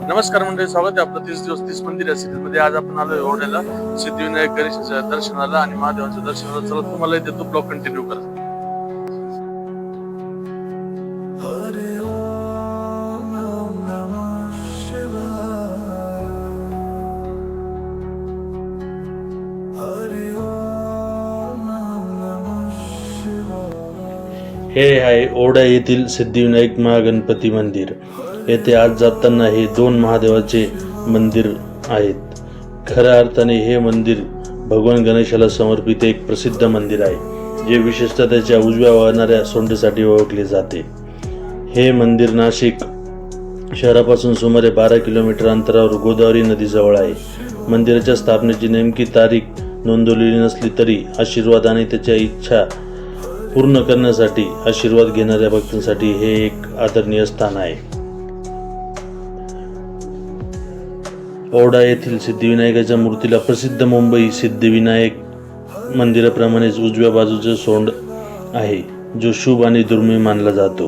नमस्कार मंडळी, स्वागत आहे आपलं 30 दिवस 30 मंदिर या सिरीज मध्ये. आज आपण आलोय ओढ्याला सिद्धिविनायक गणेशाच्या दर्शनाला आणि महादेवाच्या दर्शनाला. चला तुम्हाला इथे तो ब्लॉग कंटिन्यू करा. हे आहे ओढा येथील सिद्धिविनायक महागणपती मंदिर. येथे आज जाताना हे दोन महादेवाचे मंदिर आहेत. खऱ्या अर्थाने हे मंदिर भगवान गणेशाला समर्पित एक प्रसिद्ध मंदिर आहे, जे विशेषतः त्याच्या उजव्या वाहणाऱ्या सोंडेसाठी ओळखले जाते. हे मंदिर नाशिक शहरापासून सुमारे 12 किलोमीटर अंतरावर गोदावरी नदीजवळ आहे. मंदिराच्या स्थापनेची नेमकी तारीख नोंदवलेली नसली तरी आशीर्वाद आणि त्याच्या इच्छा पूर्ण करण्यासाठी आशीर्वाद घेणाऱ्या भक्तांसाठी हे एक आदरणीय स्थान आहे. ओढा येथील सिद्धिविनायकाच्या मूर्तीला प्रसिद्ध मुंबई सिद्धिविनायक मंदिराप्रमाणेच उजव्या बाजूचे सोंड आहे, जो शुभ आणि दुर्मिळ मानला जातो.